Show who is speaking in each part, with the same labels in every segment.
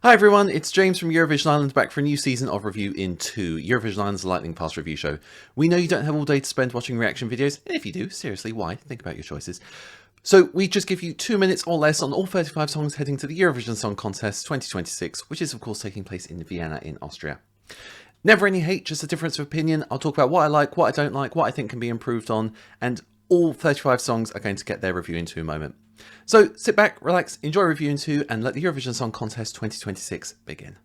Speaker 1: Hi everyone, it's James from Eurovision Ireland back for a new season of Review in 2, Eurovision Ireland's Lightning Fast review show. We know you don't have all day to spend watching reaction videos, and if you do, seriously, why? Think about your choices. So we just give you 2 minutes or less on all 35 songs heading to the Eurovision Song Contest 2026, which is of course taking place in Vienna in Austria. Never any hate, just a difference of opinion. I'll talk about what I like, what I don't like, what I think can be improved on, and all 35 songs are going to get their review in a moment. So sit back, relax, enjoy Review in 2, and let the Eurovision Song Contest 2026 begin.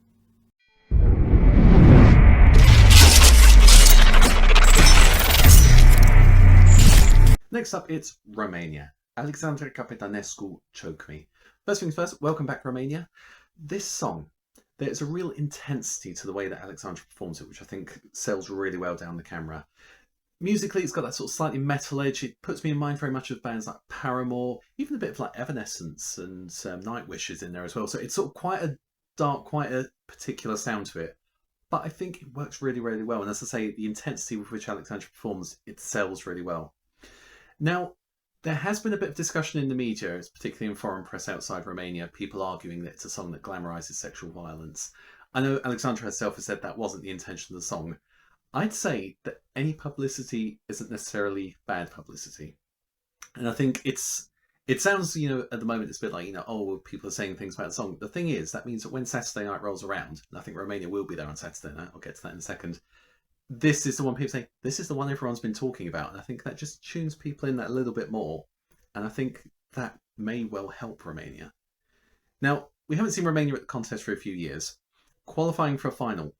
Speaker 1: Next up, it's Romania. Alexandra Căpitănescu, Choke Me. First things first, welcome back, Romania. This song, there's a real intensity to the way that Alexandra performs it, which I think sells really well down the camera. Musically, it's got that sort of slightly metal edge. It puts me in mind very much of bands like Paramore, even a bit of like Evanescence and Nightwish is in there as well. So it's sort of quite a dark, quite a particular sound to it. But I think it works really, really well. And as I say, the intensity with which Alexandra performs, it sells really well. Now, there has been a bit of discussion in the media, particularly in foreign press outside Romania, people arguing that it's a song that glamorises sexual violence. I know Alexandra herself has said that wasn't the intention of the song. I'd say that any publicity isn't necessarily bad publicity. And I think it sounds, at the moment it's a bit like, oh, well, people are saying things about the song. The thing is, that means that when Saturday night rolls around, and I think Romania will be there on Saturday night, I'll get to that in a second, this is the one people say, this is the one everyone's been talking about. And I think that just tunes people in that a little bit more. And I think that may well help Romania. Now, we haven't seen Romania at the contest for a few years. Qualifying for a final,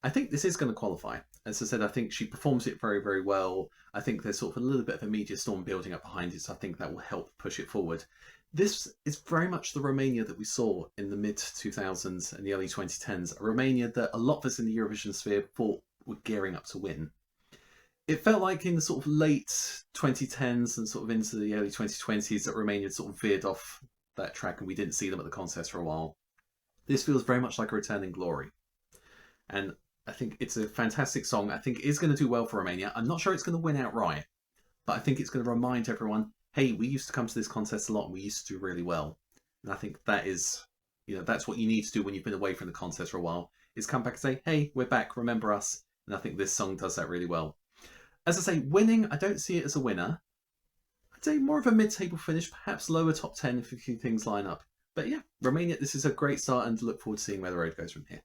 Speaker 1: I think this is going to qualify. As I said, I think she performs it very, very well. I think there's sort of a little bit of a media storm building up behind it, so I think that will help push it forward. This is very much the Romania that we saw in the mid-2000s and the early 2010s, a Romania that a lot of us in the Eurovision sphere thought were gearing up to win. It felt like in the sort of late 2010s and sort of into the early 2020s that Romania sort of veered off that track and we didn't see them at the contest for a while. This feels very much like a returning glory. And I think it's a fantastic song. I think it is going to do well for Romania. I'm not sure it's going to win outright, but I think it's going to remind everyone, hey, we used to come to this contest a lot and we used to do really well. And I think that is, that's what you need to do when you've been away from the contest for a while, is come back and say, hey, we're back, remember us. And I think this song does that really well. As I say, winning, I don't see it as a winner. I'd say more of a mid-table finish, perhaps lower top 10 if a few things line up. But yeah, Romania, this is a great start and look forward to seeing where the road goes from here.